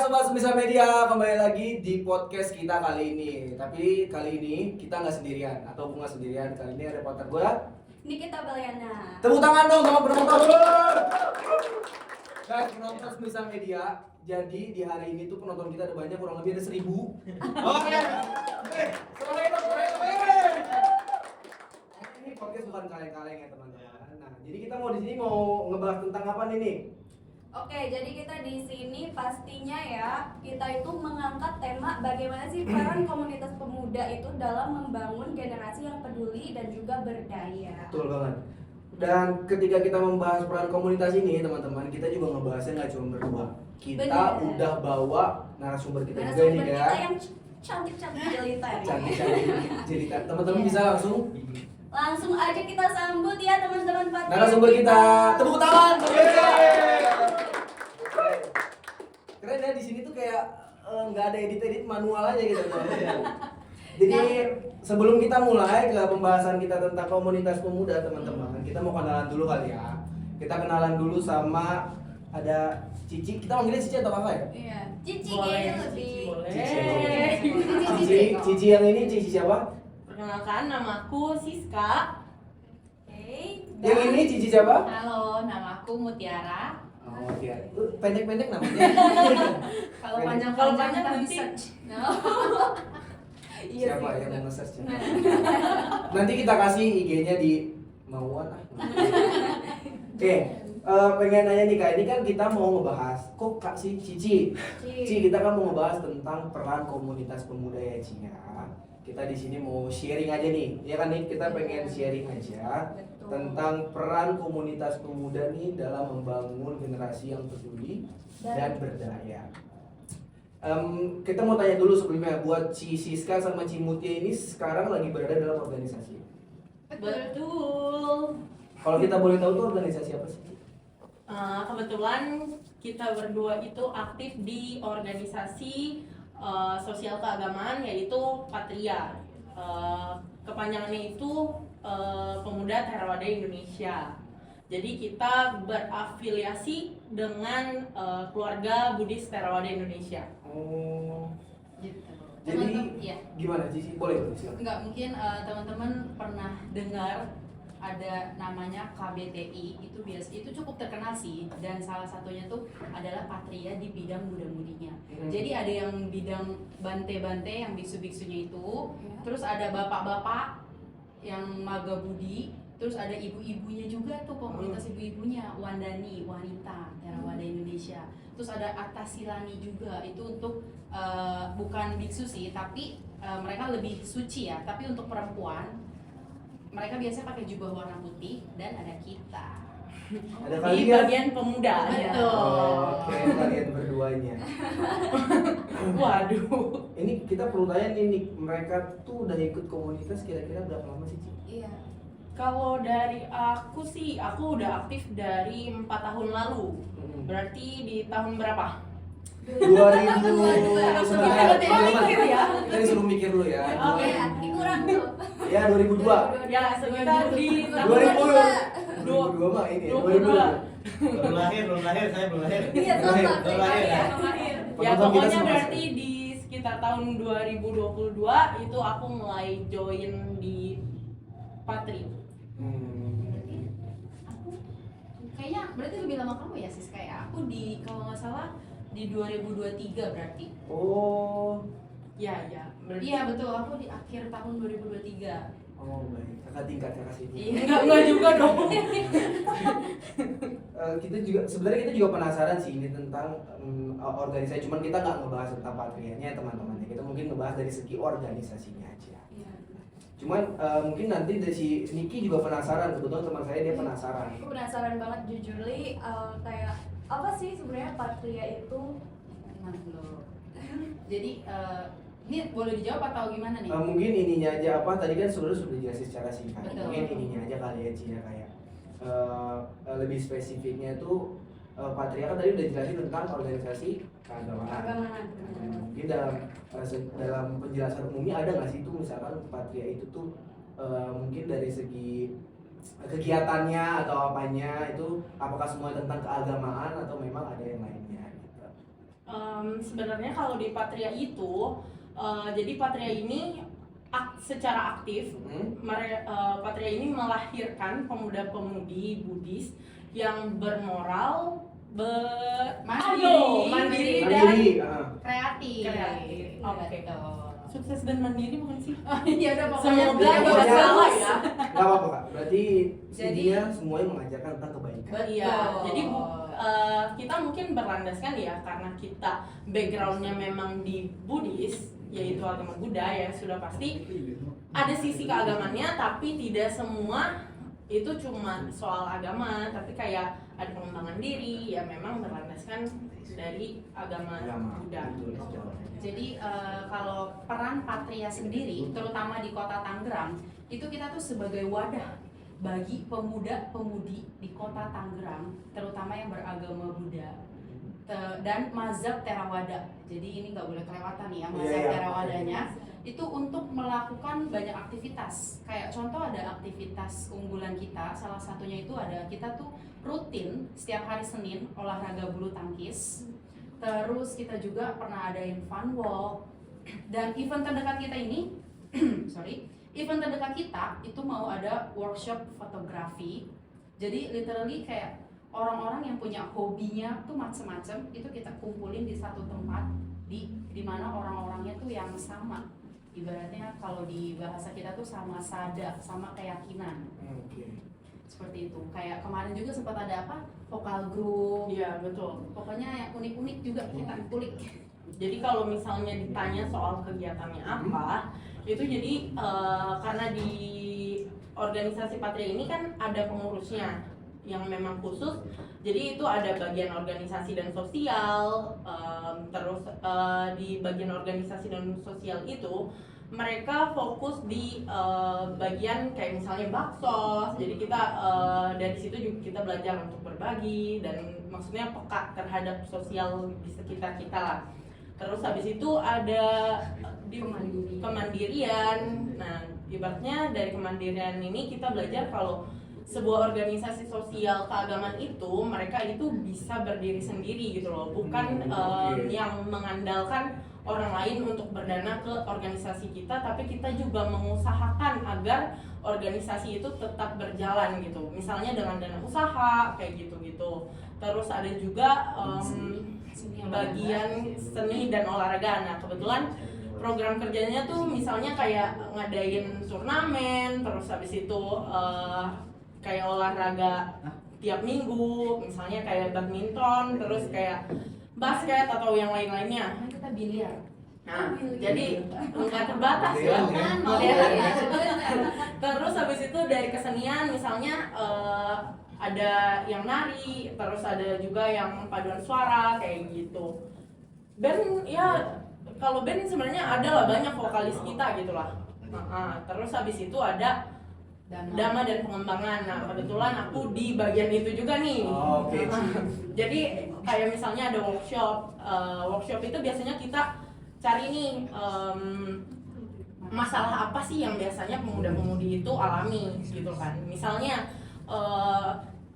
Sobat Semisal Media, kembali lagi di podcast kita kali ini. Tapi kali ini kita nggak sendirian, atau nggak sendirian. Kali ini ada partner gue, Nikita Baliana. tepuk tangan dong sama penonton dulu. Guys, penonton Semisal Media. Jadi di hari ini tuh penonton kita ada banyak, kurang lebih ada 1.000. Oke. Ini podcast bukan kaleng-kaleng ya teman-teman. Nah, jadi kita mau di sini mau ngebahas tentang apa nih nih? Oke, jadi kita di sini pastinya ya, kita itu mengangkat tema bagaimana sih peran komunitas pemuda itu dalam membangun generasi yang peduli dan juga berdaya. Betul banget. Dan ketika kita membahas peran komunitas ini, teman-teman, kita juga ngebahasnya nggak cuma berdua. Kita Bener. udah bawa narasumber kita juga Narasumber nih kita ya. yang cantik-cantik jelita nih. Cantik-cantik jelita. Teman-teman Iya. bisa Langsung aja kita sambut ya teman-teman Patria. narasumber kita. Tepuk tangan. Keren ya, di sini tuh kayak nggak ada edit-edit manual aja gitu. Jadi sebelum kita mulai ke pembahasan kita tentang komunitas pemuda, teman-teman, kita mau kenalan dulu kali ya. Kita kenalan dulu sama ada Cici. Kita manggilnya Cici atau Kakak ya? Iya, Cici Boleh, kayaknya Cici lebih. boleh. Cici yang ini Cici siapa? Perkenalkan, namaku Siska. Oke. Yang ini Cici siapa? Halo, namaku Mutiara. Oh iya, pendek-pendek namanya. Kalau Kalau panjang-panjang panjang kita nanti- search. Iya Siapa sih, yang bener. mau nge-search? Nanti kita kasih IG-nya di Mauan. Oke, pengen nanya nih Kak, ini kan kita mau ngebahas, kok Kak sih Cici? Ci, kita kan mau ngebahas tentang peran komunitas pemuda ya Ci ya. Kita di sini mau sharing aja nih, ya kan nih kita pengen sharing aja Betul. tentang peran komunitas pemuda nih dalam membangun generasi yang peduli dan berdaya. Kita mau tanya dulu sebelumnya, buat Ci Siska sama Ci Mutia ini sekarang lagi berada dalam organisasi. Betul. Kalau kita boleh tahu tuh organisasi apa sih? Ci? Kebetulan kita berdua itu aktif di organisasi sosial keagamaan yaitu Patria. Kepanjangannya itu Pemuda Theravada Indonesia. Jadi kita berafiliasi dengan keluarga Buddhis Theravada Indonesia. Oh, Gitu. jadi Teman-teman, ya. gimana Cici? Boleh silakan. Enggak mungkin teman-teman pernah dengar ada namanya KBTI, itu cukup terkenal sih, dan salah satunya tuh adalah Patria di bidang muda-mudinya. Jadi ada yang bidang bante-bante yang biksu-biksunya itu, Ya. terus ada bapak-bapak yang maga budi, terus ada ibu-ibunya juga tuh, komunitas ibu-ibunya, Wandani, wanita Theravada Indonesia. Terus ada Atasilani juga, itu untuk bukan biksu sih, tapi mereka lebih suci ya, tapi untuk perempuan mereka biasanya pakai jubah warna putih, dan ada kita Ada Di kalian? bagian pemuda. ya. Betul. Oh, oke, kalian berduanya. Waduh. Ini kita perlu tanya nih, mereka tuh udah ikut komunitas kira-kira berapa lama sih Ci? Iya. Kalau dari aku sih, aku udah aktif dari 4 tahun lalu. Berarti di tahun berapa? 2009. Mikir ya. Kita disuruh mikir dulu ya. Oke. Iya, dikurang tuh. Ya 2002. Ya, sekitar di tahun 2000. 2002 mah ini. 22. Belum lahir, saya belum lahir. Iya, Belum lahir, sama. belum lahir ya. Ya Penonton kita pokoknya semua berarti sih. di sekitar tahun 2022 itu aku mulai join di Patri. aku kayaknya berarti lebih lama kamu ya sis, kayak aku di kalau nggak salah di 2023 berarti. Oh. Ya, ya. Berarti Iya betul, aku di akhir tahun 2023. Oh baik, kakak tingkat kakak sini. Iya. enggak juga dong. Kita juga sebenarnya kita juga penasaran sih ini tentang organisasi, cuman kita nggak ngebahas tentang patrianya teman-teman. Kita mungkin ngebahas dari segi organisasinya aja. Iya. Cuman mungkin nanti dari si Niki juga penasaran, kebetulan teman saya dia penasaran. Aku penasaran banget jujur li, kayak apa sih sebenarnya Patria itu? Nah lo. Jadi ini boleh dijawab atau gimana nih? Mungkin ininya aja apa tadi kan sudah dijelasin secara singkat. Betul. Mungkin ininya aja kali ya Ci ya, kayak lebih spesifiknya tuh Patria kan tadi udah jelasin tentang organisasi keagamaan. Keagamaan. Mungkin dalam penjelasan umumnya ada nggak sih itu misalkan Patria itu tuh mungkin dari segi kegiatannya atau apanya itu apakah semua tentang keagamaan atau memang ada yang lainnya gitu. Sebenarnya kalau di Patria itu, jadi Patria ini secara aktif, Patria ini melahirkan pemuda-pemudi Buddhis yang bermoral, mandiri dan kreatif. Oke. Gitu. Sukses dan mandiri bukan sih? Ya udah pokoknya Semoga tidak tidak salah ya. Gak apa-apa Kak, berarti Jadi- dia semuanya mengajarkan tentang kebaikan. Iya, jadi kita mungkin berlandaskan ya karena kita backgroundnya memang di Buddhis, yaitu agama Buddha ya sudah pasti ada sisi keagamannya, tapi tidak semua itu cuma soal agama, tapi kayak ada pengembangan diri ya memang berlandaskan dari agama Buddha. Jadi kalau peran Patria sendiri, terutama di kota Tangerang, itu kita tuh sebagai wadah bagi pemuda-pemudi di kota Tangerang, terutama yang beragama Buddha dan mazhab Theravada. Jadi ini nggak boleh kelewatan ya mazhab Therawadanya. Itu untuk melakukan banyak aktivitas. Kayak contoh ada aktivitas unggulan kita, salah satunya itu ada kita tuh rutin setiap hari Senin olahraga bulu tangkis. Terus kita juga pernah adain fun walk. Dan event terdekat kita ini, event terdekat kita itu mau ada workshop fotografi. Jadi literally kayak orang-orang yang punya hobinya tuh macem-macem itu kita kumpulin di satu tempat di mana orang-orangnya tuh yang sama. Ibaratnya kalau di bahasa kita tuh sama sada, sama keyakinan. Seperti itu. Kayak kemarin juga sempat ada apa? Vokal group. Iya, betul. Pokoknya yang unik-unik juga kita kulik. Jadi kalau misalnya ditanya soal kegiatannya apa, itu jadi karena di organisasi Patria ini kan ada pengurusnya yang memang khusus. Jadi itu ada bagian organisasi dan sosial, terus di bagian organisasi dan sosial itu mereka fokus di bagian kayak misalnya baksos. Jadi kita dari situ juga kita belajar untuk berbagi dan maksudnya peka terhadap sosial di sekitar kita lah. Terus habis itu ada di kemandirian. Nah, ibaratnya dari kemandirian ini kita belajar kalau sebuah organisasi sosial keagamaan itu mereka itu bisa berdiri sendiri gitu loh, bukan yang mengandalkan orang lain untuk berdana ke organisasi kita, tapi kita juga mengusahakan agar organisasi itu tetap berjalan gitu, misalnya dengan dana usaha kayak gitu-gitu. Terus ada juga bagian seni dan olahraga. Nah kebetulan program kerjanya tuh misalnya kayak ngadain turnamen, terus habis itu kayak olahraga tiap minggu, misalnya kayak badminton, terus kayak basket atau yang lain-lainnya. Nah, kita biliar. Nah, jadi nggak terbatas ya. Terus habis itu dari kesenian misalnya ada yang nari, terus ada juga yang paduan suara kayak gitu. Band ya kalau band sebenarnya ada lah banyak vokalis kita gitu lah. Terus habis itu ada Dhamma dan pengembangan. Nah kebetulan aku di bagian itu juga nih. Jadi kayak misalnya ada workshop. Workshop itu biasanya kita cari nih masalah apa sih yang biasanya pemuda-pemudi itu alami gitu kan. Misalnya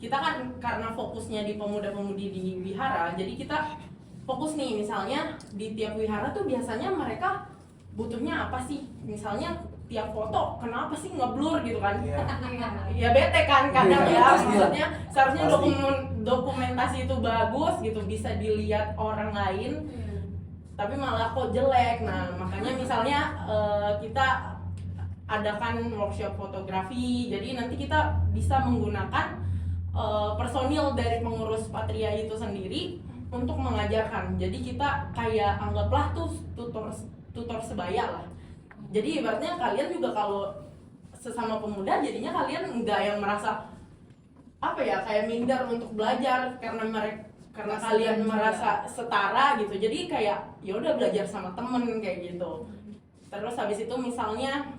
kita kan karena fokusnya di pemuda-pemudi di wihara, jadi kita fokus nih misalnya di tiap wihara tuh biasanya mereka butuhnya apa sih? Misalnya tiap foto kenapa sih ngeblur gitu kan? Ya bete kan kadang ya, maksudnya seharusnya dokumentasi itu bagus gitu, bisa dilihat orang lain, tapi malah kok jelek. Nah makanya misalnya kita adakan workshop fotografi, jadi nanti kita bisa menggunakan personil dari pengurus Patria itu sendiri untuk mengajarkan. Jadi kita kayak anggaplah tuh tutor sebaya lah. Jadi ibaratnya kalian juga kalau sesama pemuda jadinya kalian nggak yang merasa apa ya kayak minder untuk belajar karena kalian merasa setara gitu. Jadi kayak ya udah belajar sama temen kayak gitu. Terus habis itu misalnya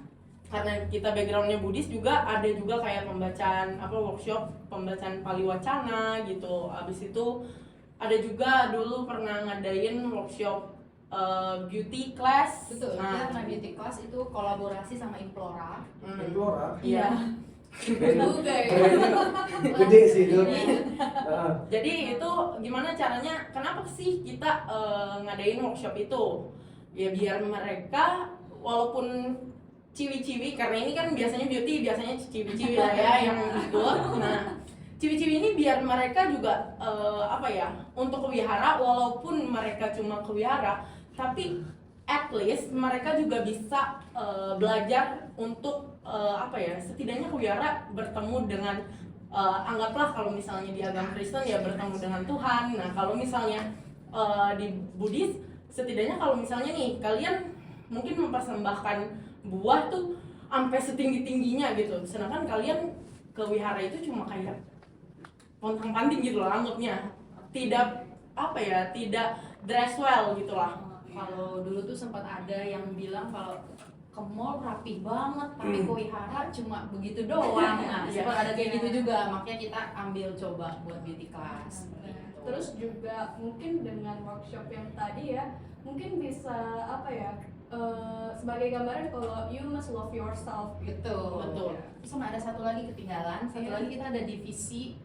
karena kita backgroundnya Buddhis juga ada juga kayak workshop pembacaan Pali Wacana gitu. Habis itu ada juga dulu pernah ngadain workshop beauty class. Betul, kita beauty class itu kolaborasi sama Implora. Implora? Iya. Juga ya. Gede sih itu. Heeh. Jadi itu gimana caranya? Kenapa sih kita ngadain workshop itu? Ya biar mereka walaupun ciwi-ciwi, karena ini kan biasanya beauty biasanya ciwi-ciwi lah ya yang ikut. Nah, ciwi-ciwi ini biar mereka juga apa ya, untuk ke wihara, walaupun mereka cuma ke wihara, tapi at least mereka juga bisa belajar untuk apa ya, setidaknya ke wihara bertemu dengan anggaplah kalau misalnya di agama Kristen ya bertemu dengan Tuhan. Nah kalau misalnya di Buddhis, setidaknya kalau misalnya nih kalian mungkin mempersembahkan buah tuh sampai setinggi-tingginya gitu, sedangkan kalian ke wihara itu cuma kayak pontang-panting gitu loh anggapnya, tidak apa ya, tidak dress well gitu lah. Kalau dulu tuh sempat ada yang bilang kalau ke mall rapi banget, tapi ke wihara cuma begitu doang. Nah, sempat ada kayak gitu juga, makanya kita ambil coba buat beauty class. Terus juga mungkin dengan workshop yang tadi ya, mungkin bisa apa ya, sebagai gambaran kalau you must love yourself gitu. Betul. Terus sama ada satu lagi ketinggalan, satu Iya. lagi kita ada divisi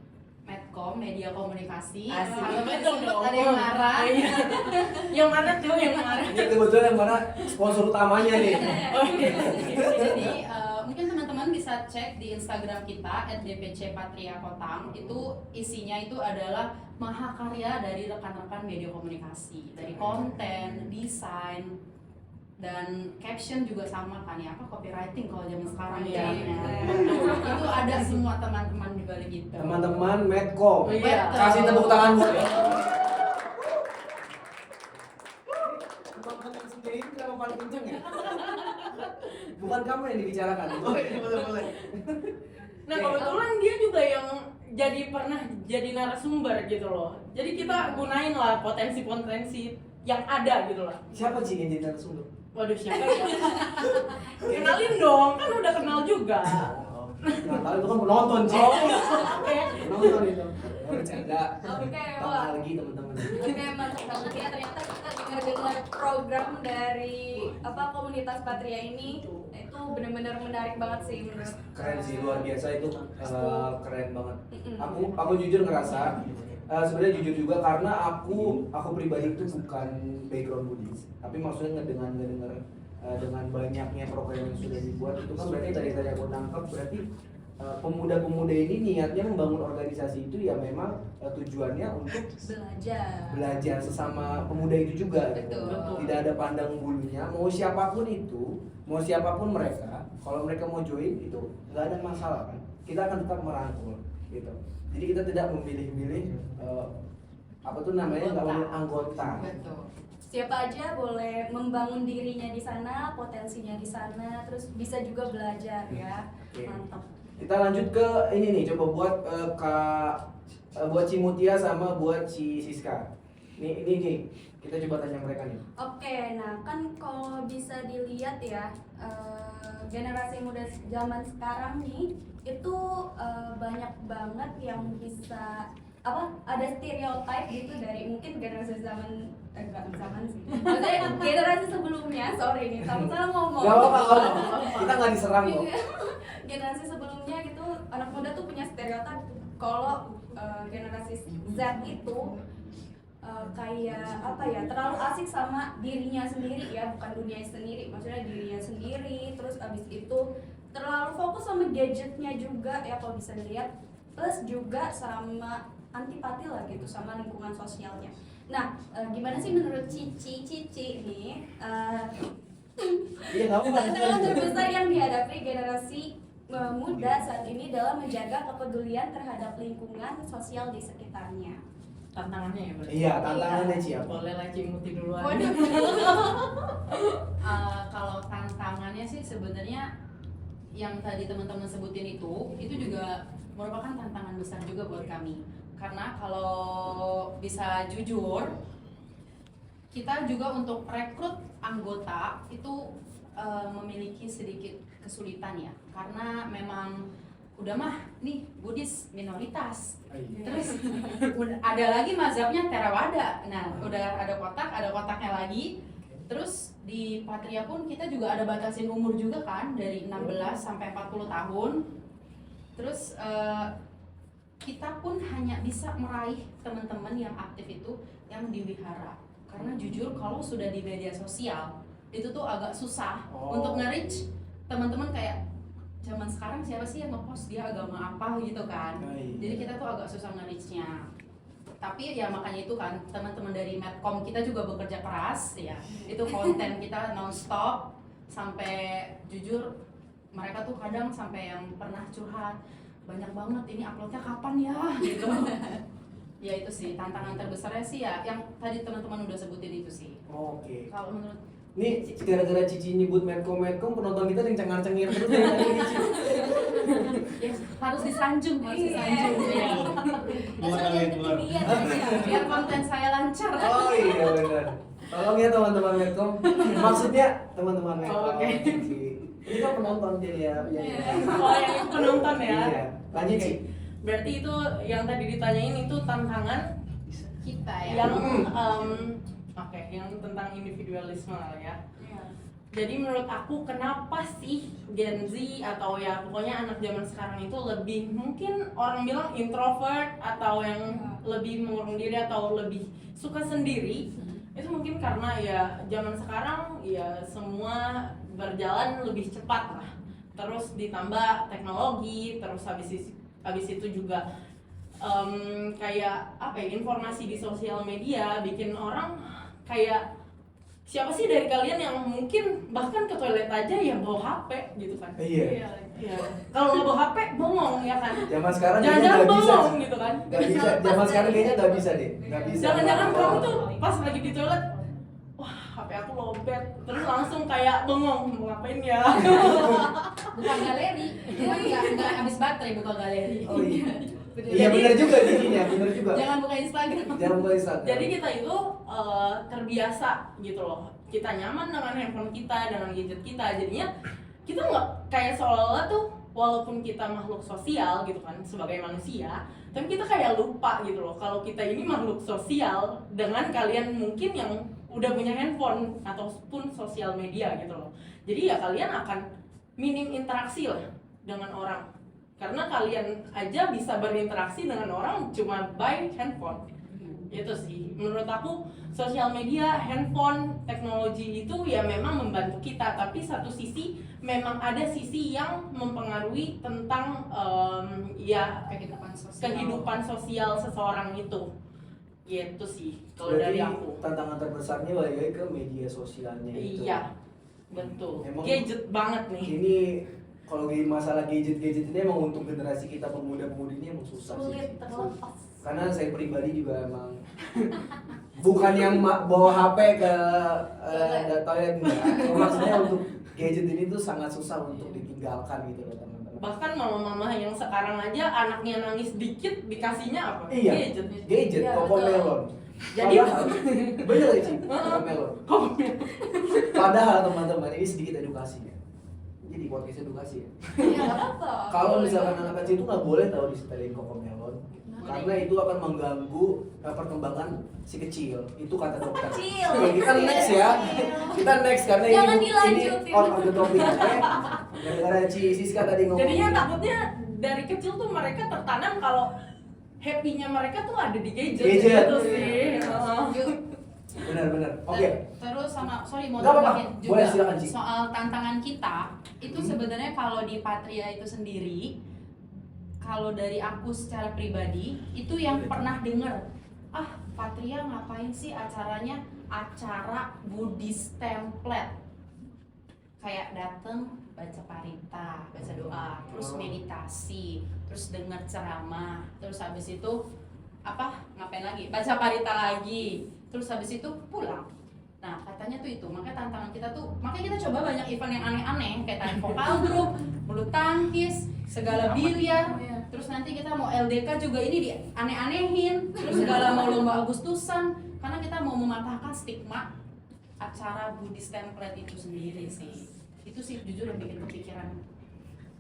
Medcom, media komunikasi. Asik. Kalau Betul sempet dong. ada yang marah. Iya. Yang mana tuh yang mana? Ini kebetulan yang mana sponsor utamanya nih. Jadi mungkin teman-teman bisa cek di Instagram kita @dpc_patria_kotang. Itu isinya itu adalah mahakarya dari rekan-rekan media komunikasi, dari konten, desain, dan caption juga sama kan ya, apa copywriting kalau zaman sekarang Iya. ya. Itu ada semua teman-teman di balik itu. Teman-teman Medcom. Iya. Kasih tepuk tangan buat ini kenapa paling kenceng ya? Bukan kamu yang dibicarakan. Oh iya, boleh. Nah kebetulan dia juga yang pernah jadi narasumber gitu loh. Jadi kita gunain lah potensi-potensi yang ada gitu lah. Siapa sih yang jadi narasumber? Waduh siapa ya? Kenalin dong, kan udah kenal juga. Nah, kalau itu kan penonton sih. Oke. Penonton itu. Oh, bercanda. Oke, Tambah wah. lagi teman-teman. Oke, mantap banget ya, ternyata kita dengar-dengar program dari komunitas Patria ini itu benar-benar menarik banget sih menurut. Keren sih, luar biasa itu, keren banget. Mm-mm. Aku jujur ngerasa, sebenarnya jujur juga karena aku pribadi itu bukan background Buddhis, tapi maksudnya ngedengar dengan banyaknya program yang sudah dibuat itu kan berarti dari tadi aku nangkep berarti pemuda-pemuda ini niatnya membangun organisasi itu ya memang tujuannya untuk belajar sesama pemuda itu juga gitu. Betul. Tidak ada pandang bulunya, mau siapapun itu, mau siapapun mereka, kalau mereka mau join itu nggak ada masalah kan, kita akan tetap merangkul gitu. Jadi kita tidak memilih-milih apa tuh namanya, nggak memilih anggota. Betul. Siapa aja boleh membangun dirinya di sana, potensinya di sana, terus bisa juga belajar ya. Oke. Mantap. Kita lanjut ke ini nih, coba buat buat Cimutia sama buat si Siska. Ini nih, kita coba tanya mereka nih. Oke, nah kan kalau bisa dilihat ya, generasi muda zaman sekarang nih itu banyak banget yang bisa ada stereotype gitu dari mungkin generasi zaman enggak zaman sih, maksudnya generasi sebelumnya, sorry nih, salah ngomong. Gak apa-apa, kita nggak diserang kok. Generasi sebelumnya gitu anak muda tuh punya stereotip kalau generasi Z itu kayak terlalu asik sama dirinya sendiri ya, bukan dunia sendiri, maksudnya dirinya sendiri, terus abis itu terlalu fokus sama gadgetnya juga ya kalau bisa dilihat, plus juga sama antipati lah gitu sama lingkungan sosialnya. Nah, gimana sih menurut Cici nih Iya nggak apa-apa. tantangan terbesar yang dihadapi generasi muda saat ini dalam menjaga kepedulian terhadap lingkungan sosial di sekitarnya? Tantangannya ya berarti. Iya, tantangannya Ci apa? Boleh lah Cimuti duluan. Waduh. Kalau tantangannya sih sebenarnya yang tadi teman-teman sebutin itu juga merupakan tantangan besar juga buat kami. Karena kalau bisa jujur, kita juga untuk rekrut anggota itu memiliki sedikit kesulitan ya. Karena memang udah mah nih Buddhis minoritas. Terus ada lagi mazhabnya Theravada. Nah, udah ada kotaknya lagi. Terus di Patria pun kita juga ada batasin umur juga kan, dari 16 sampai 40 tahun. Terus kita pun hanya bisa meraih teman-teman yang aktif itu yang di wihara. Karena jujur kalau sudah di media sosial itu tuh agak susah untuk nge-reach teman-teman kayak zaman sekarang siapa sih yang nge-post dia agama apa gitu kan. Jadi kita tuh agak susah nge-reach-nya. Tapi ya makanya itu kan teman-teman dari Medcom kita juga bekerja keras ya. Itu konten kita non-stop sampai jujur mereka tuh kadang sampai yang pernah curhat banyak banget ini uploadnya kapan ya gitu. Ya itu sih tantangan terbesarnya sih ya yang tadi teman-teman udah sebutin itu sih. Oke. Kalau menurut Nih gara-gara Cici nyebut Medcom penonton kita yang cengar-cengir terus dari tadi nih, Ci. ya, harus disanjung, harus disanjung ya. Keluar kali keluar. Biar konten saya lancar. Oh iya benar. Tolong ya teman-teman Medcom. Maksudnya teman-teman Medcom. Oke. Cici. Ini kan penonton jadi ya. Oh yang penonton ya. Iya. Lanjut Ci. Berarti itu yang tadi ditanyain itu tantangan Kita ya. yang yang tentang individualisme lah ya. Jadi menurut aku kenapa sih Gen Z atau ya pokoknya anak zaman sekarang itu lebih mungkin orang bilang introvert atau yang lebih mengurung diri atau lebih suka sendiri. Itu mungkin karena ya zaman sekarang ya semua berjalan lebih cepat lah. Terus ditambah teknologi, terus habis itu juga kayak apa ya, informasi di sosial media bikin orang kayak siapa sih dari kalian yang mungkin bahkan ke toilet aja ya bawa HP gitu kan? Iya. Iya. Kalau nggak bawa HP bengong ya kan? Zaman sekarang kayaknya Jangan-jangan nggak bisa. bengong gitu kan? Nggak bisa. Zaman sekarang kayaknya nggak bisa deh. Nggak bisa. Jangan-jangan kamu tuh pas lagi di toilet, wah HP aku lobet, terus langsung kayak bengong mau ngapain ya? Bukan galeri. Enggak habis baterai buka galeri. Oh iya. Iya benar juga giginya, benar juga. Jangan buka Instagram. Jangan mulai Instagram. Jadi kita itu terbiasa gitu loh. Kita nyaman dengan handphone kita, dengan gadget kita. Jadinya kita nggak kayak seolah-olah tuh walaupun kita makhluk sosial gitu kan sebagai manusia, tapi kita kayak lupa gitu loh kalau kita ini makhluk sosial dengan kalian mungkin yang udah punya handphone ataupun sosial media gitu loh. Jadi ya kalian akan minim interaksi lah dengan orang. Karena kalian aja bisa berinteraksi dengan orang cuma by handphone. Itu sih menurut aku sosial media, handphone, teknologi itu ya memang membantu kita, tapi satu sisi memang ada sisi yang mempengaruhi tentang ya kehidupan sosial seseorang itu. Gitu sih kalau dari aku. Tantangan terbesarnya balik lagi ke media sosialnya itu. Iya. Betul. Emang gadget banget nih. Ini kalau di masalah gadget ini emang untuk generasi kita pemuda-pemudi ini emang susah Sulit sih. terlepas. Karena saya pribadi juga emang bukan yang bawa HP ke toilet enggak. Maksudnya untuk gadget ini tuh sangat susah untuk ditinggalkan gitu loh teman-teman. Bahkan mama-mama yang sekarang aja anaknya nangis dikit dikasihnya apa? Iya. Gadget. Gadget, Iya, Cocomelon. Jadi bener ya sih, Cocomelon. Padahal teman-teman ini sedikit edukasinya. Jadi podcast edukasi ya. Iya, nggak apa-apa. Kalau misalkan anak kecil itu nggak boleh tahu disetelin Cocomelon, karena itu akan mengganggu perkembangan si kecil. Itu kata dokter. Kecil. Oke, kita next ya. Kita next karena Jangan ini dilanjutin. on the topic. Oke. Gara-gara Siska tadi ngomong. Jadinya takutnya dari kecil tuh mereka tertanam kalau happy-nya mereka tuh ada di gadget. Gadget. Gitu sih. Benar-benar. Oke. Terus sama mau Nggak apa-apa. tambahin juga Boleh, silakan, Ci. soal tantangan kita itu sebenarnya kalau di Patria itu sendiri, kalau dari aku secara pribadi itu yang pernah denger, Patria ngapain sih acaranya acara Buddhist template, kayak dateng baca parita, baca doa, terus meditasi, terus denger ceramah, terus habis itu ngapain lagi, baca parita lagi, terus habis itu pulang. Nah katanya tuh itu, makanya tantangan kita tuh, makanya kita coba banyak event yang aneh-aneh kayak tadi vokal grup, bulu tangkis, segala biliar, terus nanti kita mau LDK juga ini di aneh-anehin, terus segala mau lomba Agustusan, karena kita mau mematahkan stigma acara Buddhist template itu sendiri sih. Itu sih jujur yang bikin kepikiran.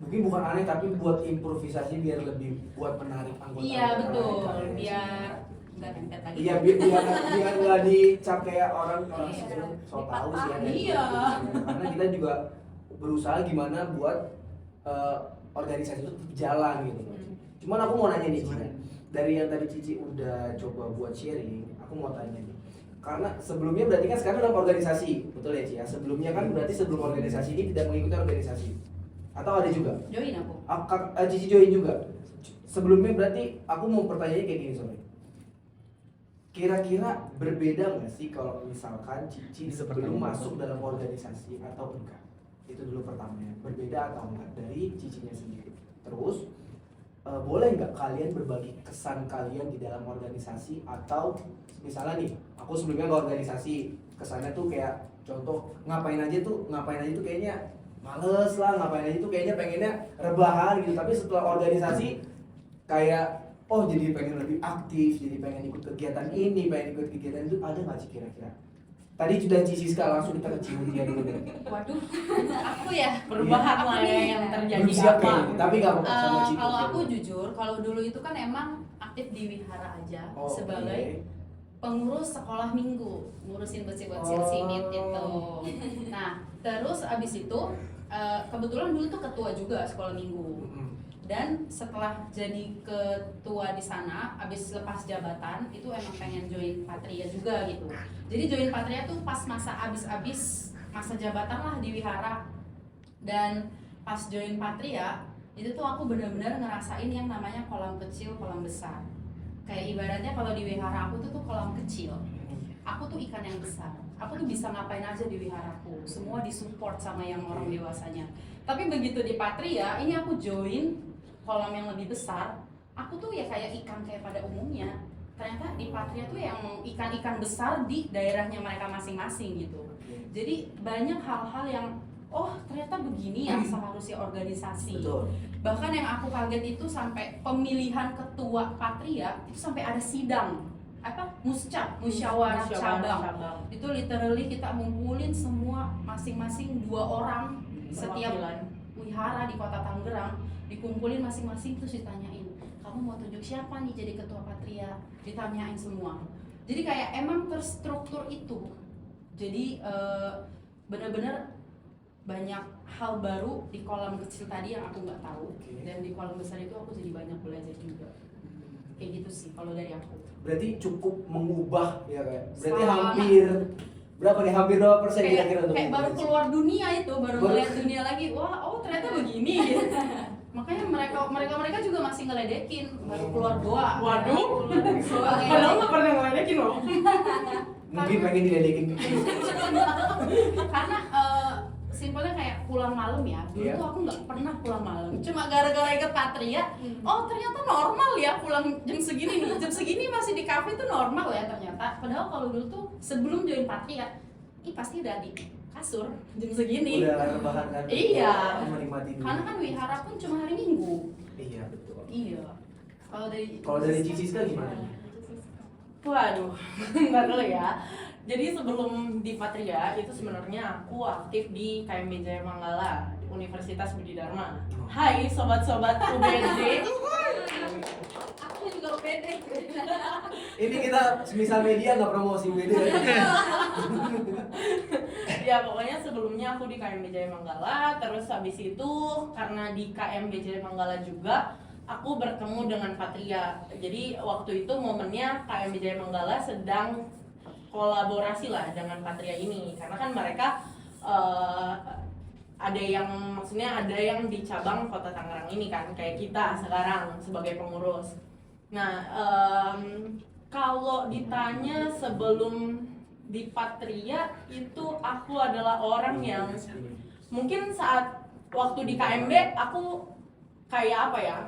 Mungkin bukan aneh tapi buat improvisasi biar lebih buat menarik anggota. Iya betul, biar nggak dempet lagi. Iya biar nggak dicap kayak orang Iya. so tahu sih ya. Iya. Karena kita juga berusaha gimana buat organisasi itu tetap jalan gitu loh. Cuman aku mau nanya nih Cici, dari yang tadi Cici udah coba buat sharing, aku mau tanya nih. Karena sebelumnya berarti kan sekarang dalam organisasi, betul ya Ci ya? Sebelumnya kan berarti sebelum organisasi ini tidak mengikuti organisasi. Atau ada juga? Join aku. Cici join juga. Sebelumnya berarti aku mau pertanyaannya kayak gini sorry. Kira-kira berbeda nggak sih kalau misalkan Cici sebelum masuk dalam organisasi atau enggak? Itu dulu pertamanya. Berbeda atau enggak dari Cicinya sendiri. Terus boleh nggak kalian berbagi kesan kalian di dalam organisasi atau misalnya nih aku sebelumnya ke organisasi kesannya tuh kayak contoh ngapain aja tuh kayaknya males lah, ngapain aja tuh kayaknya pengennya rebahan gitu, tapi setelah organisasi kayak oh jadi pengen lebih aktif, jadi pengen ikut kegiatan ini, pengen ikut kegiatan itu. Ada nggak sih kira-kira? Tadi sudah Cici sekali, langsung kita ke Cici dia dulu deh. Waduh, aku ya. Perubahan lah ya yang terjadi Belum siap apa. kayaknya, tapi nggak apa-apa sama Cici. Kalau aku jujur, kalau dulu itu kan emang aktif di wihara aja Oh, sebagai oke. pengurus sekolah minggu, ngurusin bersih-bersih sinit itu. Nah, terus abis itu kebetulan dulu tuh ketua juga sekolah minggu. Mm-mm. Dan setelah jadi ketua di sana, abis lepas jabatan itu emang pengen join Patria juga gitu. Jadi join Patria tuh pas masa abis masa jabatan lah di wihara. Dan pas join Patria itu tuh aku benar-benar ngerasain yang namanya kolam kecil, kolam besar. Kayak ibaratnya kalau di wihara aku tuh kolam kecil. Aku tuh ikan yang besar. Aku tuh bisa ngapain aja di wiharaku. Semua disupport sama yang orang dewasanya. Tapi begitu di Patria, ini aku join kolam yang lebih besar. Aku tuh ya kayak ikan kayak pada umumnya. Ternyata di Patria tuh yang ikan-ikan besar di daerahnya mereka masing-masing gitu. Jadi banyak hal-hal yang oh ternyata begini ya seharusnya organisasi. Betul. Bahkan yang aku kaget itu sampai pemilihan ketua Patria itu sampai ada sidang musyawarah cabang. Itu literally kita ngumpulin semua masing-masing 2 orang setiap wihara di kota Tangerang, dikumpulin masing-masing terus ditanyain, kamu mau tunjuk siapa nih jadi ketua Patria? Ditanyain semua. Jadi kayak emang terstruktur itu. Jadi benar-benar banyak hal baru di kolam kecil tadi yang aku nggak tahu. Dan di kolam besar itu aku jadi banyak belajar juga. Kayak gitu sih kalau dari aku. Berarti cukup mengubah ya kayak. Berarti Sangat. hampir berapa nih? Hampir berapa persen Kayak kira-kira untuk baru organisasi? keluar dunia itu, baru Baru- melihat dunia lagi. Wah, oh ternyata begini gitu. Makanya mereka juga masih ngeledekin baru keluar goa. Waduh. Goa Padahal nggak pernah ngeledekin loh. Mungkin pengen diledekin. Karena simpelnya kayak pulang malam ya. Dulu Iya. tuh aku nggak pernah pulang malam. Cuma gara-gara ikut Patria, oh ternyata normal ya pulang jam segini nih. Jam segini masih di kafe tuh normal ya ternyata. Padahal kalau dulu tuh sebelum join Patria, pasti udah di kasur jam segini. Udah rebahan kan? Iya. Menikmati dulu. Karena kan wihara pun cuma hari Minggu. Iya betul. Iya. Kalau dari Cici Siska gimana? Waduh, nggak tahu ya. Jadi sebelum di Patria itu sebenarnya aku aktif di KMB Jaya Manggala Universitas Budi Dharma. Hai sobat-sobat UBD. Aku juga pede. Ini kita semisal media nggak promosi beda. Ya pokoknya sebelumnya aku di KMB Jaya Manggala, terus habis itu karena di KMB Jaya Manggala juga aku bertemu dengan Patria. Jadi waktu itu momennya KMB Jaya Manggala sedang kolaborasi lah dengan Patria ini, karena kan mereka ada yang di cabang Kota Tangerang ini kan, kayak kita sekarang sebagai pengurus. Nah kalau ditanya sebelum di Patria itu aku adalah orang yang mungkin saat waktu di KMB aku kayak apa ya,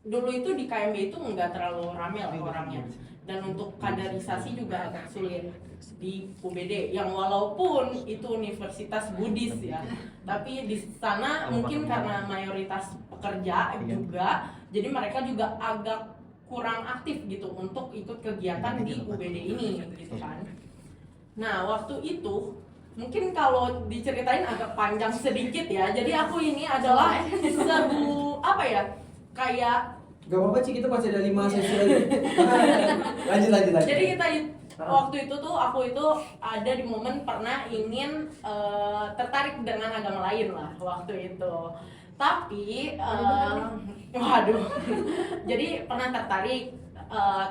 dulu itu di KMB itu nggak terlalu rame lah orangnya, dan untuk kaderisasi juga agak sulit di UBD yang walaupun itu universitas Buddhis ya, tapi di sana mungkin karena mayoritas pekerja juga, jadi mereka juga agak kurang aktif gitu untuk ikut kegiatan di UBD ini gitu kan. Nah waktu itu mungkin kalau diceritain agak panjang sedikit ya, jadi aku ini adalah kayak Gak apa-apa Ci, kita masih ada 5 sesi lagi. Lanjut. jadi waktu itu tuh aku itu ada di momen pernah ingin tertarik dengan agama lain lah waktu itu. Tapi waduh. Jadi pernah tertarik,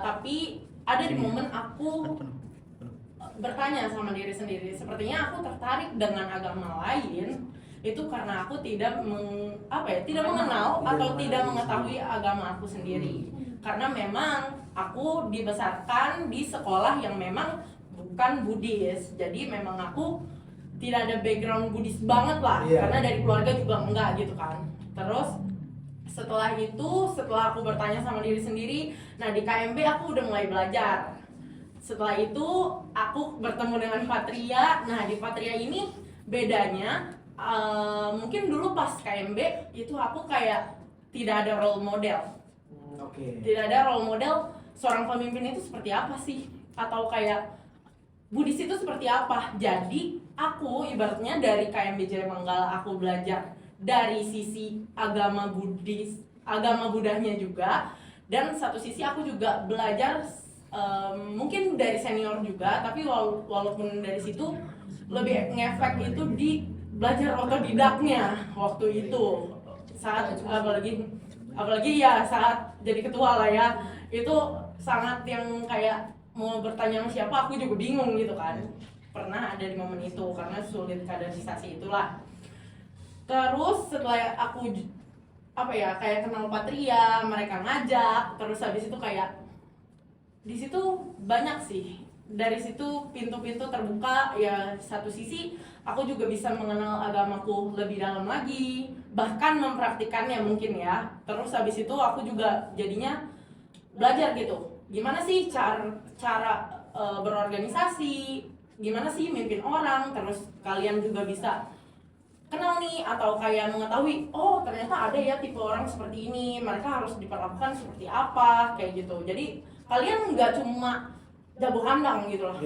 tapi ada di momen aku bertanya sama diri sendiri, sepertinya aku tertarik dengan agama lain itu karena aku tidak mengenal atau tidak mengetahui agama aku sendiri. Karena memang aku dibesarkan di sekolah yang memang bukan Buddhis, jadi memang aku tidak ada background Buddhis banget lah, karena dari keluarga juga enggak gitu kan. Terus setelah aku bertanya sama diri sendiri, nah di KMB aku udah mulai belajar. Setelah itu aku bertemu dengan Patria. Nah di Patria ini bedanya mungkin dulu pas KMB itu aku kayak tidak ada role model. Tidak ada role model seorang pemimpin itu seperti apa sih, atau kayak Buddhis itu seperti apa. Jadi aku ibaratnya dari KMB Jaya Manggala aku belajar dari sisi agama Buddhis, agama Budanya juga, dan satu sisi aku juga belajar mungkin dari senior juga, tapi walaupun dari situ lebih ngefek itu di belajar otodidaknya waktu itu, saat apalagi ya saat jadi ketua lah ya, itu sangat yang kayak mau bertanya sama siapa aku juga bingung gitu kan. Pernah ada di momen itu karena sulit kaderisasi itulah. Terus setelah aku kayak kenal Patria, mereka ngajak, terus habis itu kayak di situ banyak sih. Dari situ pintu-pintu terbuka ya. Satu sisi aku juga bisa mengenal agamaku lebih dalam lagi, bahkan mempraktikannya mungkin ya. Terus habis itu aku juga jadinya belajar gitu. Gimana sih cara berorganisasi, gimana sih mimpin orang, terus kalian juga bisa kenal nih atau kayak mengetahui, oh ternyata ada ya tipe orang seperti ini, mereka harus diperlakukan seperti apa, kayak gitu. Jadi kalian nggak cuma jago kandang gitu loh.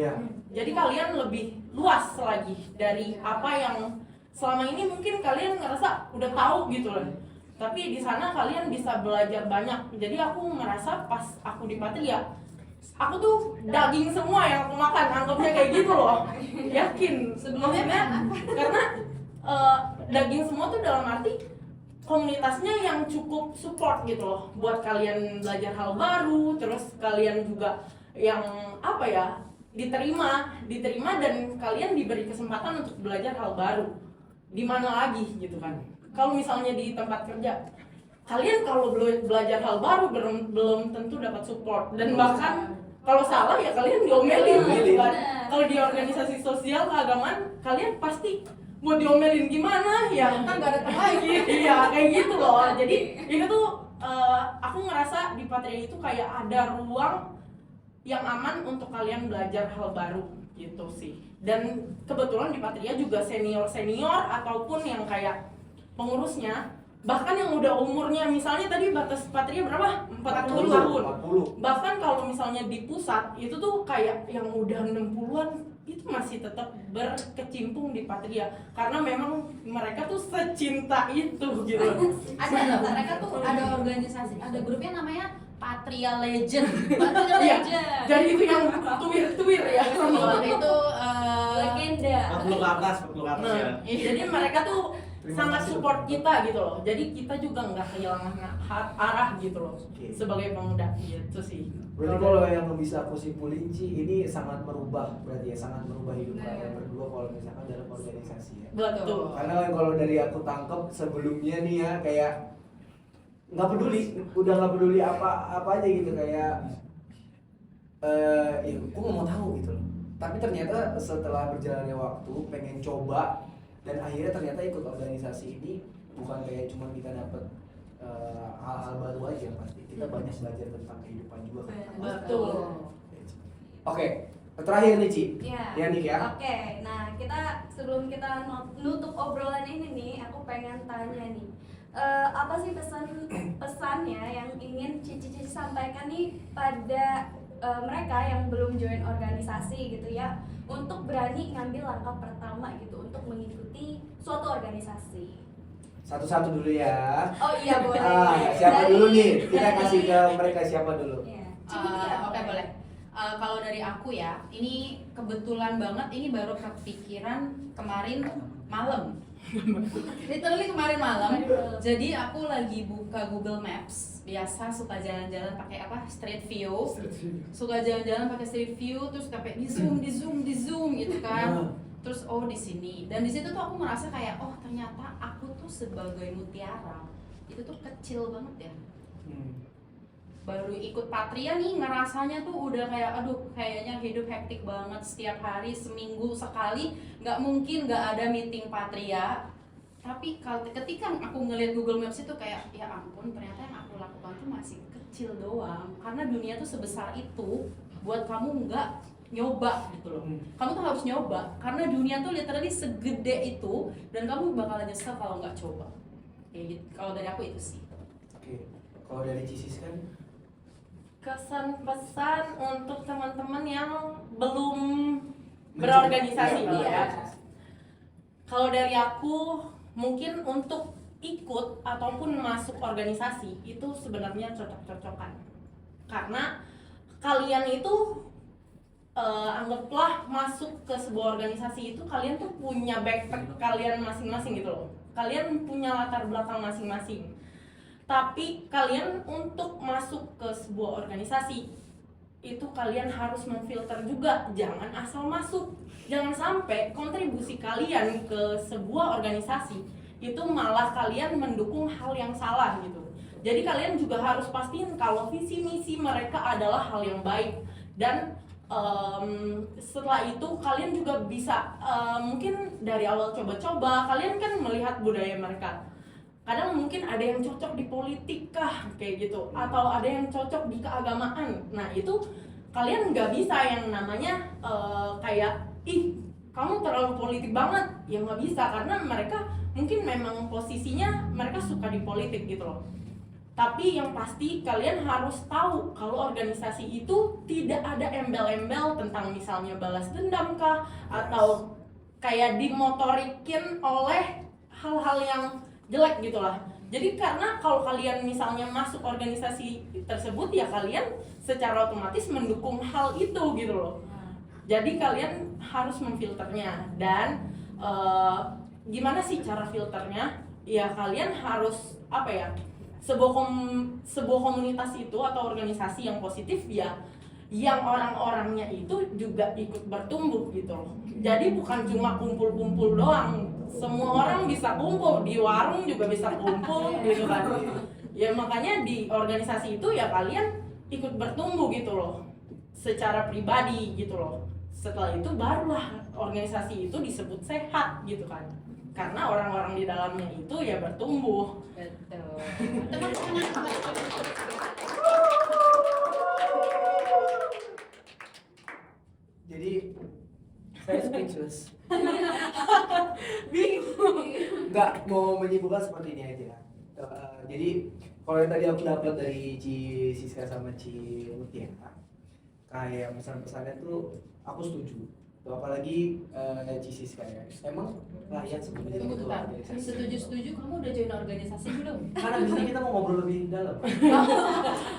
Jadi kalian lebih luas lagi dari apa yang selama ini mungkin kalian ngerasa udah tahu gitu loh. Tapi di sana kalian bisa belajar banyak. Jadi aku merasa pas aku di Patria, aku tuh daging semua yang aku makan, anggapnya kayak gitu loh. Yakin sebelumnya karena daging semua tuh dalam arti komunitasnya yang cukup support gitu loh buat kalian belajar hal baru, terus kalian juga yang diterima dan kalian diberi kesempatan untuk belajar hal baru. Di mana lagi gitu kan. Kalau misalnya di tempat kerja, kalian kalau belajar hal baru belum tentu dapat support, dan bahkan kalau salah ya kalian diomelin gitu kan. Kalau di organisasi sosial keagamaan kalian pasti mau diomelin gimana ya kan gak ada teman lagi. Iya kayak gitu loh. Jadi ini tuh aku ngerasa di Patria itu kayak ada ruang yang aman untuk kalian belajar hal baru gitu sih. Dan kebetulan di Patria juga senior ataupun yang kayak pengurusnya, bahkan yang udah umurnya misalnya tadi batas Patria berapa? 40 tahun. Bahkan kalau misalnya di pusat itu tuh kayak yang udah 60-an itu masih tetap berkecimpung di Patria karena memang mereka tuh secinta itu gitu. Mereka tuh ada organisasi, ada grupnya namanya Patria Legend. Jadi itu yang tuwir ya. Itu legenda. 40 ke atas ya. Jadi mereka tuh sangat support kita gitu loh. Jadi kita juga nggak kehilangan arah gitu loh sebagai pemuda gitu sih. Berarti kalau yang bisa aku simpulin sih ini sangat merubah, berarti ya sangat merubah hidup kalian berdua kalau misalkan dalam organisasi ya. Betul. Karena kalau dari aku tangkap sebelumnya nih ya kayak nggak peduli, udah nggak peduli apa aja gitu kayak ya aku nggak mau tahu gitu loh. Tapi ternyata setelah berjalannya waktu pengen coba dan akhirnya ternyata ikut organisasi ini bukan kayak cuma kita dapet hal-hal baru aja, pasti kita banyak belajar tentang kehidupan juga kan. Betul. Oke, terakhir nih Ci. Iya. Ya Nik ya. Oke, nah kita sebelum kita nutup obrolan ini nih, aku pengen tanya nih, apa sih pesannya yang ingin Cici sampaikan nih pada mereka yang belum join organisasi gitu ya, untuk berani ngambil langkah pertama gitu untuk mengikuti suatu organisasi. Satu-satu dulu ya. Oh iya boleh. Siapa Dari- dulu nih? Kita dari- kasih ke mereka siapa dulu? Iya. Oke boleh. Kalau dari aku ya, ini kebetulan banget, ini baru kepikiran kemarin malam. Literally kemarin malam. Jadi aku lagi buka Google Maps. Biasa suka jalan-jalan pakai apa? Street View. Suka jalan-jalan pakai Street View, terus sampai di zoom gitu kan. Terus oh di sini. Dan di situ tuh aku merasa kayak oh ternyata aku tuh sebagai mutiara itu tuh kecil banget ya. Baru ikut Patria nih ngerasanya tuh udah kayak aduh kayaknya hidup hektik banget, setiap hari seminggu sekali nggak mungkin nggak ada meeting Patria. Tapi ketika aku ngelihat Google Maps itu kayak ya ampun ternyata yang aku lakukan tuh masih kecil doang, karena dunia tuh sebesar itu buat kamu nggak nyoba gitu loh. Kamu tuh harus nyoba karena dunia tuh literally segede itu dan kamu bakalan nyesel kalau nggak coba. Kayak gitu. Kalau dari aku itu sih. Oke, kalau dari Cisis kan? Kesan pesan untuk teman-teman yang belum berorganisasi ya. Kalau dari aku mungkin untuk ikut ataupun masuk organisasi itu sebenarnya cocok-cocokan. Karena kalian itu anggaplah masuk ke sebuah organisasi itu kalian tuh punya backpack kalian masing-masing gitu loh. Kalian punya latar belakang masing-masing. Tapi kalian untuk masuk ke sebuah organisasi itu kalian harus memfilter juga, jangan asal masuk. Jangan sampai kontribusi kalian ke sebuah organisasi itu malah kalian mendukung hal yang salah gitu. Jadi kalian juga harus pastiin kalau visi misi mereka adalah hal yang baik. Dan setelah itu kalian juga bisa mungkin dari awal coba-coba, kalian kan melihat budaya mereka. Kadang mungkin ada yang cocok di politik kah kayak gitu, atau ada yang cocok di keagamaan. Nah itu kalian nggak bisa yang namanya kayak ih kamu terlalu politik banget, ya nggak bisa, karena mereka mungkin memang posisinya mereka suka di politik gitu loh. Tapi yang pasti kalian harus tahu kalau organisasi itu tidak ada embel-embel tentang misalnya balas dendam kah, atau kayak dimotorikin oleh hal-hal yang jelek gitulah. Jadi karena kalau kalian misalnya masuk organisasi tersebut ya kalian secara otomatis mendukung hal itu gitu loh. Jadi kalian harus memfilternya. Dan gimana sih cara filternya? Ya kalian harus apa ya? Sebuah komunitas itu atau organisasi yang positif ya yang orang-orangnya itu juga ikut bertumbuh gitu loh. Jadi bukan cuma kumpul-kumpul doang. Semua orang bisa kumpul, di warung juga bisa kumpul gitu kan. Ya makanya di organisasi itu ya kalian ikut bertumbuh gitu loh, secara pribadi gitu loh. Setelah itu barulah organisasi itu disebut sehat gitu kan. Karena orang-orang di dalamnya itu ya bertumbuh. Betul. Jadi saya speechless. Bingung. Nggak mau menyimpulkan seperti ini aja. Jadi kalau yang tadi aku dapat dari Ci Siska sama Ci Mutiara, kayak pesan-pesannya tuh aku setuju. Tuh, apalagi Ci Siska ya. Emang rakyat sebetulnya Tunggu itu bentar. organisasi. Setuju kamu udah join organisasi belum? Karena di sini kita mau ngobrol lebih dalam.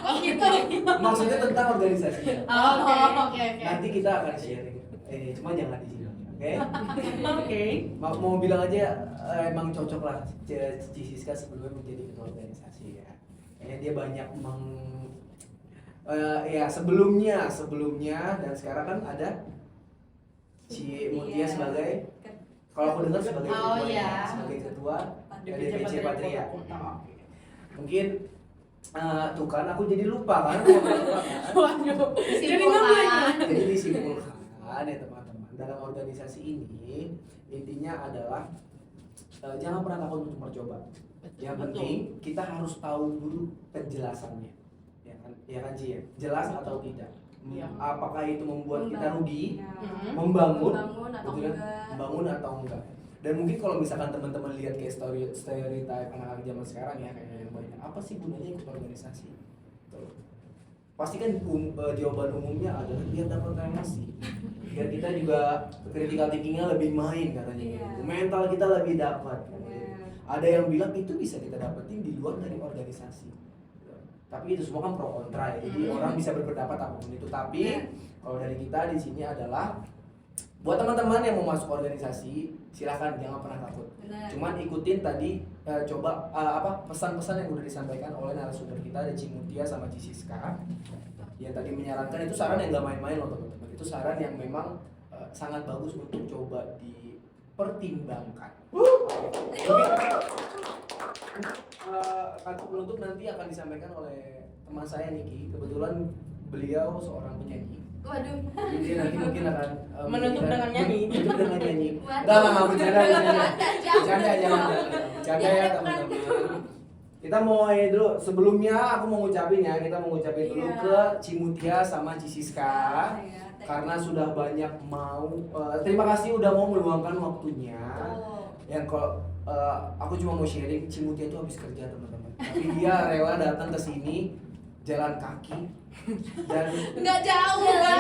Oh gitu. Maksudnya tentang organisasi. Oke. Nanti kita akan sharing. Cuma jangan di sini. Oke? Oke. Mau bilang aja emang cocok lah Ci Siska sebelumnya menjadi ketua organisasi ya. Kayaknya dia banyak ya sebelumnya dan sekarang kan ada Ci Mutia sebagai, kalau aku dengar sebagai ketua, sebagai ketua DPC Patria. Mungkin tuh kan aku jadi lupa kan. Waduh. Jadi disimpulkan ya teman-teman, dalam organisasi ini intinya adalah jangan pernah takut untuk mencoba. Yang penting kita harus tahu dulu penjelasannya, ya kan Ci ya? Jelas atau tidak? Apakah itu membuat kita rugi, membangun atau gitu kan? enggak. Membangun atau enggak? Dan mungkin kalau misalkan teman-teman lihat kayak stereotype anak-anak zaman sekarang ya kayak yang banyak, apa sih gunanya ikut organisasi? Tuh. Pasti kan jawaban umumnya adalah biar dapat relasi, biar kita juga critical thinking-nya lebih main katanya gitu. Mental kita lebih dapat. Ada yang bilang itu bisa kita dapetin di luar dari organisasi. Tapi itu semua kan pro kontra ya. Jadi orang bisa berpendapat apapun itu. Tapi Kalau dari kita di sini adalah buat teman-teman yang mau masuk organisasi, silahkan jangan pernah takut. Benar. Cuman ikutin tadi coba pesan-pesan yang udah disampaikan oleh narasumber kita ada Cimutia sama Cisiska. Yang tadi menyarankan itu saran yang gak main-main loh teman-teman. Itu saran yang memang sangat bagus untuk coba dipertimbangkan. Kata penutup nanti akan disampaikan oleh teman saya Niki. Kebetulan beliau seorang penyanyi. Waduh. Jadi dia nanti mungkin akan Menutup dengan nyanyi. Menutup dengan nyanyi. Waduh. Enggak, bercanda. Jangan. Bercanda ya teman-teman. Kita mau ini dulu, sebelumnya aku mau ngucapin ya, kita mau ngucapin dulu Iya. ke Cimutia sama Cisiska. Karena sudah banyak terima kasih udah mau meluangkan waktunya. Oh. Yang kalau aku cuma mau sharing, Cimutia itu habis kerja teman-teman. Tapi dia rela datang ke sini jalan kaki dan Nggak jauh kan?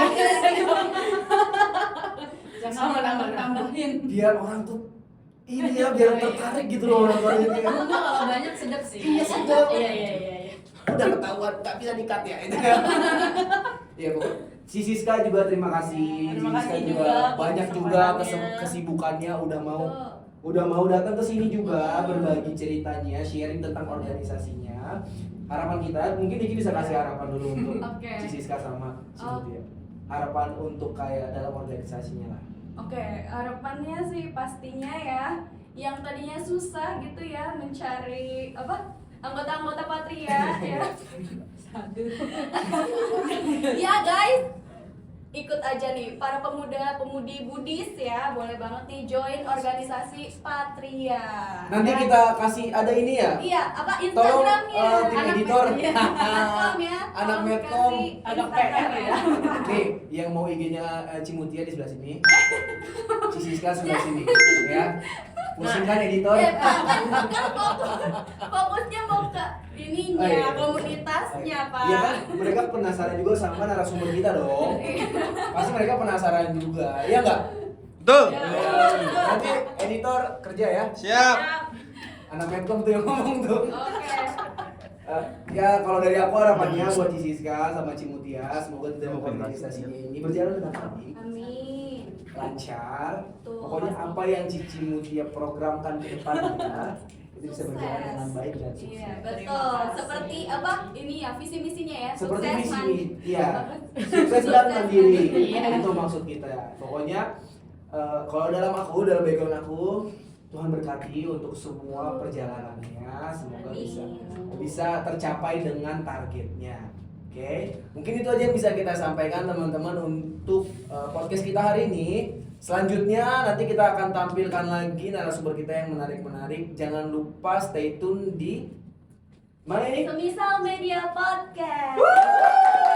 Jangan tambah-tambahin. biar orang tuh ini ya biar tertarik gitu loh orang-orang ini. Enggak, kalau banyak sedap sih. Iya, sedap. Iya. Udah ketahuan nggak bisa di-cut ya itu. Iya pokoknya si Siska juga terima kasih. Terima Siska kasih juga juga banyak untuk juga kesempatannya. kesibukannya Tuh. udah mau datang ke sini juga berbagi ceritanya, sharing tentang organisasinya. Harapan kita mungkin Diki bisa kasih harapan dulu untuk Oke. si Siska sama si Oh. Mutia. Harapan untuk kayak dalam organisasinya lah. Oke, harapannya sih pastinya ya, yang tadinya susah gitu ya mencari anggota-anggota Patria ya. Ya guys, ikut aja nih para pemuda-pemudi Budis ya, boleh banget nih join organisasi Patria. Nanti Ya. kita kasih ada ini ya. Iya, apa Tolong Instagramnya? tim editor. Medcom ya. Anak Tolong Medcom. kasih Agak Instagramnya. PR ya. Nih, yang mau IG-nya Cimutia di sebelah sini. Siska sebelah sini, ya. Pusingkan editor. Ya, kan fokusnya mau ke ininya, Oh, iya. komunitasnya, Pak. Iya kan, mereka penasaran juga sama narasumber kita dong. Pasti mereka penasaran juga, iya nggak? Betul. Nanti editor kerja ya. Siap. Anak Medcom tuh yang ngomong tuh. Oke. Ya kalau dari aku harapannya buat Siska sama Cimutia, semoga dalam organisasinya ini berjalan dengan baik, Amin. lancar. Betul. Pokoknya apa yang Cimutia programkan ke depannya itu bisa berjalan Sukses. dengan baik dan Iya, sukses. betul. Terima kasih. Seperti apa? Ini ya visi misinya ya. Seperti Sukses, visi, man- iya. Sukses dan mandiri. Iya. Itu maksud kita. Pokoknya kalau dalam background aku, Tuhan berkati untuk semua perjalanannya, semoga Amin. bisa tercapai dengan targetnya. Oke, mungkin itu aja yang bisa kita sampaikan teman-teman untuk podcast kita hari ini. Selanjutnya nanti kita akan tampilkan lagi narasumber kita yang menarik-menarik. Jangan lupa stay tune di mana ini? Semisal Media Podcast.